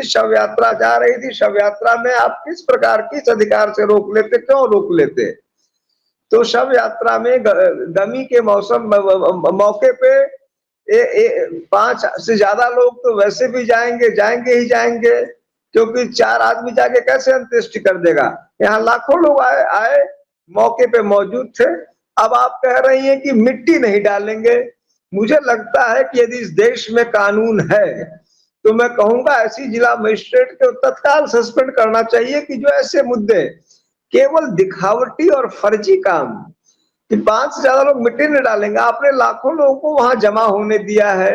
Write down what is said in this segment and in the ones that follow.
थी, शव यात्रा जा रही थी, शव यात्रा में आप किस प्रकार किस अधिकार से रोक लेते, क्यों रोक लेते? तो शव यात्रा में गमी के मौके पे 5 से ज्यादा लोग तो वैसे भी जाएंगे ही जाएंगे, क्योंकि 4 आदमी जाके कैसे अंत्येष्टि कर देगा। यहाँ लाखों लोग आए मौके पे मौजूद थे। अब आप कह रही हैं कि मिट्टी नहीं डालेंगे। मुझे लगता है कि यदि इस देश में कानून है तो मैं कहूंगा ऐसी जिला मजिस्ट्रेट को तत्काल सस्पेंड करना चाहिए कि जो ऐसे मुद्दे केवल दिखावटी और फर्जी काम कि 5 से ज्यादा लोग मिट्टी नहीं डालेंगे, आपने लाखों लोगों को वहां जमा होने दिया है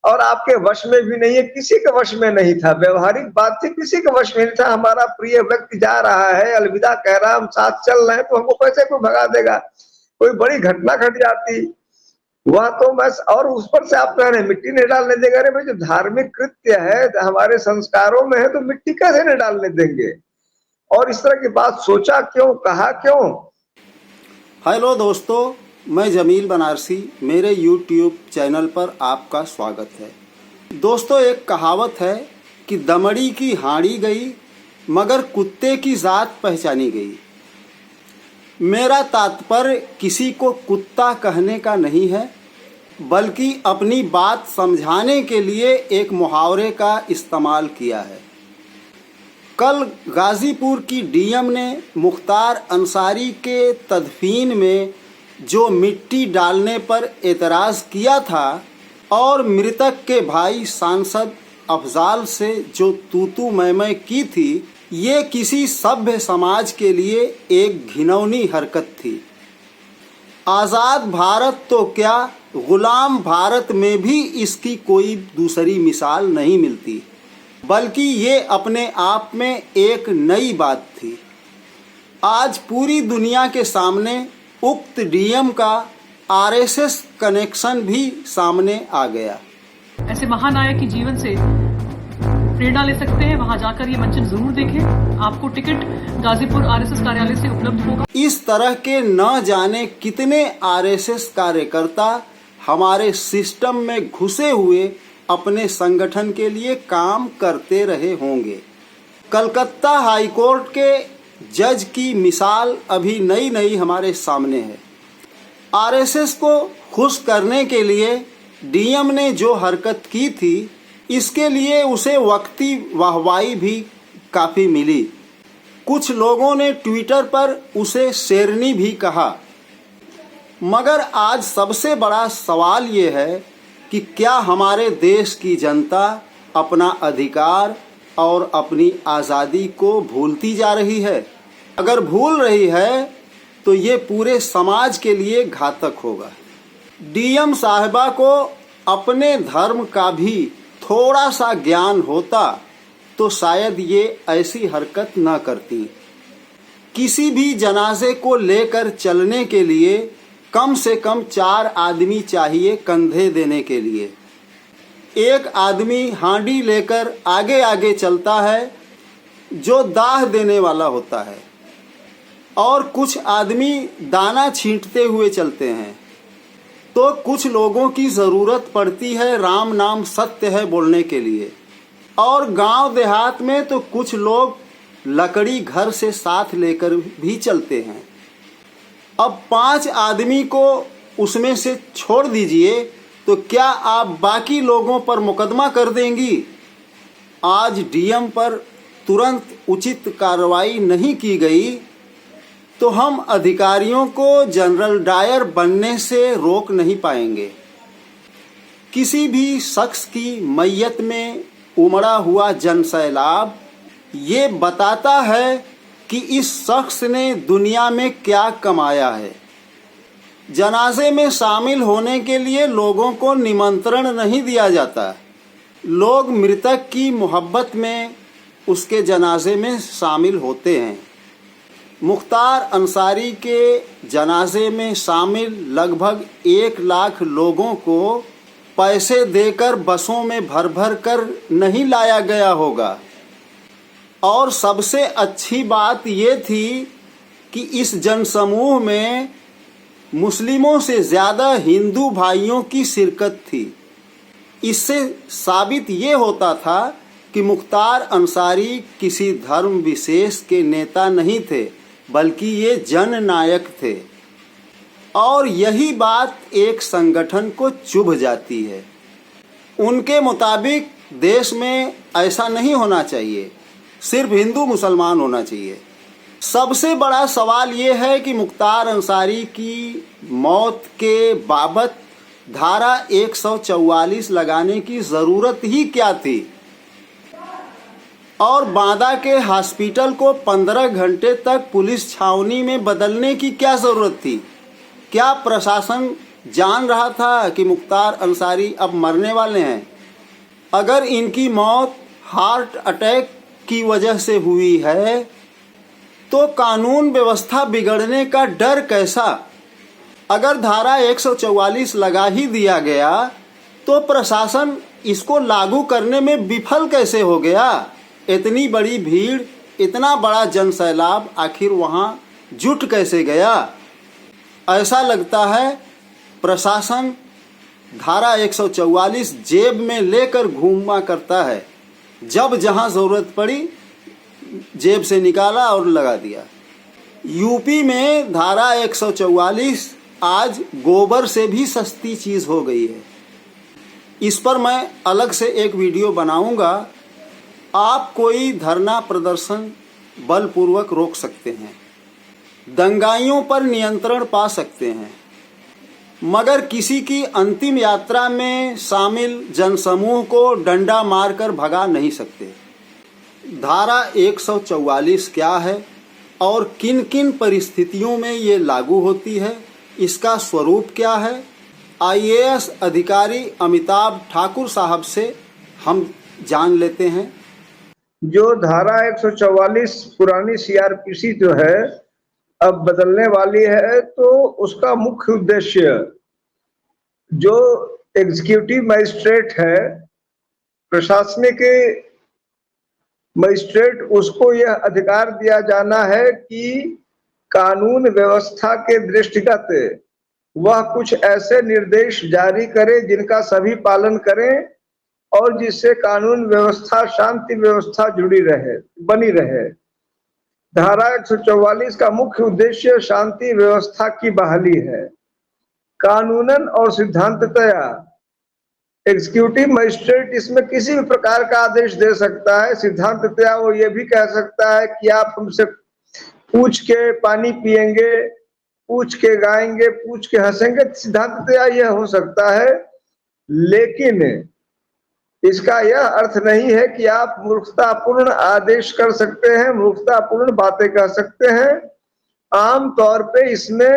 और आपके वश में भी नहीं है, किसी के वश में नहीं था। व्यवहारिक बात थी, किसी के वश में नहीं था। हमारा प्रिय व्यक्ति जा रहा है, अलविदा कह रहा है, हम साथ चल रहे हैं, तो हमको कैसे कोई भगा देगा? कोई बड़ी घटना घट जाती वह तो बस, और उस पर से आप कह रहे हैं मिट्टी नहीं डालने देंगे। अरे भाई, जो धार्मिक कृत्य है, हमारे संस्कारों में है, तो मिट्टी कैसे नहीं डालने देंगे? और इस तरह की बात सोचा क्यों, कहा क्यों? हेलो दोस्तों, मैं जमील बनारसी, मेरे YouTube चैनल पर आपका स्वागत है। दोस्तों, एक कहावत है कि दमड़ी की हांडी गई मगर कुत्ते की जात पहचानी गई। मेरा तात्पर्य किसी को कुत्ता कहने का नहीं है, बल्कि अपनी बात समझाने के लिए एक मुहावरे का इस्तेमाल किया है। कल गाज़ीपुर की डीएम ने मुख्तार अंसारी के तदफीन में जो मिट्टी डालने पर एतराज़ किया था और मृतक के भाई सांसद अफजाल से जो तू मैं की थी, ये किसी सभ्य समाज के लिए एक घिनौनी हरकत थी। आज़ाद भारत तो क्या, गुलाम भारत में भी इसकी कोई दूसरी मिसाल नहीं मिलती, बल्कि ये अपने आप में एक नई बात थी। आज पूरी दुनिया के सामने उक्त डीएम का आरएसएस कनेक्शन भी सामने आ गया। ऐसे महानायक की जीवन से प्रेरणा ले सकते हैं, वहां जाकर ये मंचन जरूर देखें। आपको टिकट गाजीपुर आरएसएस कार्यालय से उपलब्ध होगा। इस तरह के न जाने कितने आरएसएस कार्यकर्ता हमारे सिस्टम में घुसे हुए अपने संगठन के लिए काम करते रहे होंगे। कलकत्ता हाईकोर्ट के जज की मिसाल अभी नई नई हमारे सामने है। आरएसएस को खुश करने के लिए डीएम ने जो हरकत की थी, इसके लिए उसे वक्ती वाहवाही भी काफ़ी मिली। कुछ लोगों ने ट्विटर पर उसे शेरनी भी कहा। मगर आज सबसे बड़ा सवाल ये है कि क्या हमारे देश की जनता अपना अधिकार और अपनी आज़ादी को भूलती जा रही है? अगर भूल रही है तो ये पूरे समाज के लिए घातक होगा। डीएम साहिबा को अपने धर्म का भी थोड़ा सा ज्ञान होता तो शायद ये ऐसी हरकत न करती। किसी भी जनाजे को लेकर चलने के लिए कम से कम 4 आदमी चाहिए कंधे देने के लिए। एक आदमी हांडी लेकर आगे आगे चलता है जो दाह देने वाला होता है, और कुछ आदमी दाना छींटते हुए चलते हैं। तो कुछ लोगों की ज़रूरत पड़ती है राम नाम सत्य है बोलने के लिए, और गांव देहात में तो कुछ लोग लकड़ी घर से साथ लेकर भी चलते हैं। अब 5 आदमी को उसमें से छोड़ दीजिए तो क्या आप बाकी लोगों पर मुकदमा कर देंगी? आज डीएम पर तुरंत उचित कार्रवाई नहीं की गई तो हम अधिकारियों को जनरल डायर बनने से रोक नहीं पाएंगे। किसी भी शख्स की मैयत में उमड़ा हुआ जनसैलाब ये बताता है कि इस शख्स ने दुनिया में क्या कमाया है। जनाजे में शामिल होने के लिए लोगों को निमंत्रण नहीं दिया जाता। लोग मृतक की मोहब्बत में उसके जनाजे में शामिल होते हैं। मुख्तार अंसारी के जनाजे में शामिल लगभग 1 लाख लोगों को पैसे देकर बसों में भर भर कर नहीं लाया गया होगा। और सबसे अच्छी बात ये थी कि इस जनसमूह में मुस्लिमों से ज़्यादा हिंदू भाइयों की शिरकत थी। इससे साबित ये होता था कि मुख्तार अंसारी किसी धर्म विशेष के नेता नहीं थे, बल्कि ये जननायक थे। और यही बात एक संगठन को चुभ जाती है। उनके मुताबिक देश में ऐसा नहीं होना चाहिए, सिर्फ हिंदू मुसलमान होना चाहिए। सबसे बड़ा सवाल ये है कि मुख्तार अंसारी की मौत के बाबत धारा 144 लगाने की ज़रूरत ही क्या थी, और बांदा के हॉस्पिटल को 15 घंटे तक पुलिस छावनी में बदलने की क्या ज़रूरत थी। क्या प्रशासन जान रहा था कि मुख्तार अंसारी अब मरने वाले हैं? अगर इनकी मौत हार्ट अटैक की वजह से हुई है तो कानून व्यवस्था बिगड़ने का डर कैसा? अगर धारा 144 लगा ही दिया गया तो प्रशासन इसको लागू करने में विफल कैसे हो गया? इतनी बड़ी भीड़, इतना बड़ा जनसैलाब आखिर वहां जुट कैसे गया? ऐसा लगता है प्रशासन धारा 144 जेब में लेकर घूमा करता है। जब जहां जरूरत पड़ी जेब से निकाला और लगा दिया। यूपी में धारा 144 आज गोबर से भी सस्ती चीज हो गई है। इस पर मैं अलग से एक वीडियो बनाऊंगा। आप कोई धरना प्रदर्शन बलपूर्वक रोक सकते हैं, दंगाइयों पर नियंत्रण पा सकते हैं, मगर किसी की अंतिम यात्रा में शामिल जनसमूह को डंडा मारकर भगा नहीं सकते। धारा 144 क्या है और किन किन परिस्थितियों में ये लागू होती है, इसका स्वरूप क्या है, IAS अधिकारी अमिताभ ठाकुर साहब से हम जान लेते हैं। जो धारा 144 पुरानी CRPC जो है अब बदलने वाली है, तो उसका मुख्य उद्देश्य जो एग्जीक्यूटिव मजिस्ट्रेट है, प्रशासनिक मजिस्ट्रेट, उसको यह अधिकार दिया जाना है कि कानून व्यवस्था के दृष्टिगत वह कुछ ऐसे निर्देश जारी करे जिनका सभी पालन करें और जिससे कानून व्यवस्था, शांति व्यवस्था बनी रहे। धारा 144 का मुख्य उद्देश्य शांति व्यवस्था की बहाली है। कानूनन और सिद्धांततया एग्जीक्यूटिव मजिस्ट्रेट इसमें किसी भी प्रकार का आदेश दे सकता है। सिद्धांततया वो ये भी कह सकता है कि आप हमसे पूछ के पानी पिएंगे, पूछ के गाएंगे, पूछ के हंसेंगे, सिद्धांततया यह हो सकता है। लेकिन इसका यह अर्थ नहीं है कि आप मूर्खतापूर्ण आदेश कर सकते हैं, मूर्खतापूर्ण बातें कह सकते हैं। आम तौर पे इसमें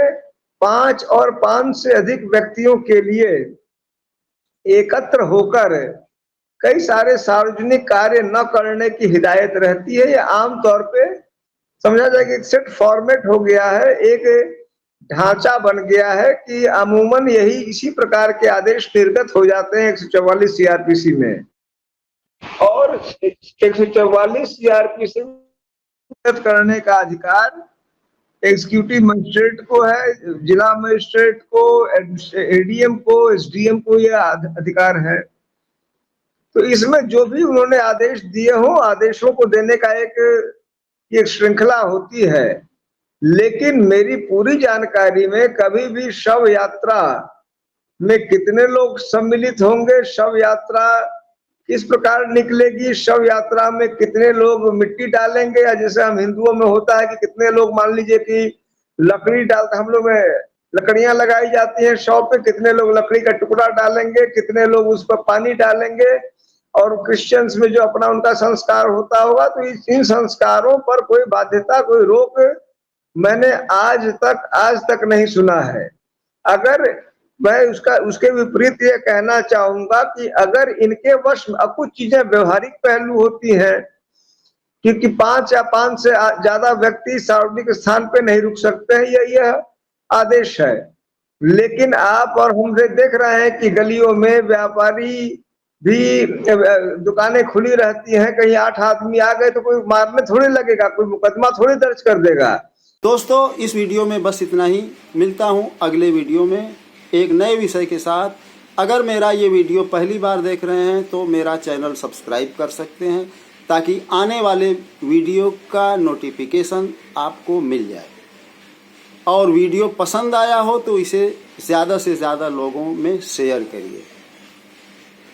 5 और 5 से अधिक व्यक्तियों के लिए एकत्र होकर कई सारे सार्वजनिक कार्य न करने की हिदायत रहती है। यह आम तौर पे समझा जाए कि सेट फॉर्मेट हो गया है, एक ढांचा बन गया है कि अमूमन यही इसी प्रकार के आदेश निर्गत हो जाते हैं 144 CRPC में। और 144 CRPC निर्गत करने का अधिकार एग्जीक्यूटिव मजिस्ट्रेट को है, जिला मजिस्ट्रेट को, ADM को, SDM को यह अधिकार है। तो इसमें जो भी उन्होंने आदेश दिए हो, आदेशों को देने का एक श्रृंखला होती है। लेकिन मेरी पूरी जानकारी में कभी भी शव यात्रा में कितने लोग सम्मिलित होंगे, शव यात्रा किस प्रकार निकलेगी, शव यात्रा में कितने लोग मिट्टी डालेंगे, या जैसे हम हिंदुओं में होता है कि कितने लोग मान लीजिए कि लकड़ी डालते, हम लोग में लकड़ियां लगाई जाती हैं शव पे, कितने लोग लकड़ी का टुकड़ा डालेंगे, कितने लोग उस पर पानी डालेंगे, और क्रिश्चियंस में जो अपना उनका संस्कार होता होगा। तो इन संस्कारों पर कोई बाध्यता, कोई रोक मैंने आज तक नहीं सुना है। अगर मैं उसके विपरीत ये कहना चाहूंगा कि अगर इनके वश में, अब कुछ चीजें व्यवहारिक पहलू होती हैं, क्योंकि 5 या 5 से ज्यादा व्यक्ति सार्वजनिक स्थान पे नहीं रुक सकते हैं, यह आदेश है। लेकिन आप और हम देख रहे हैं कि गलियों में व्यापारी भी, दुकानें खुली रहती हैं, कहीं 8 आदमी आ गए तो कोई मारने थोड़ी लगेगा, कोई मुकदमा थोड़ी दर्ज कर देगा। दोस्तों, इस वीडियो में बस इतना ही। मिलता हूं अगले वीडियो में एक नए विषय के साथ। अगर मेरा ये वीडियो पहली बार देख रहे हैं तो मेरा चैनल सब्सक्राइब कर सकते हैं ताकि आने वाले वीडियो का नोटिफिकेशन आपको मिल जाए। और वीडियो पसंद आया हो तो इसे ज़्यादा से ज़्यादा लोगों में शेयर करिए।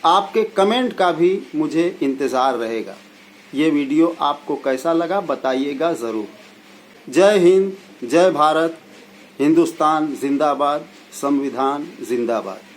आपके कमेंट का भी मुझे इंतज़ार रहेगा। ये वीडियो आपको कैसा लगा बताइएगा ज़रूर। जय हिंद, जय भारत, हिंदुस्तान जिंदाबाद, संविधान जिंदाबाद।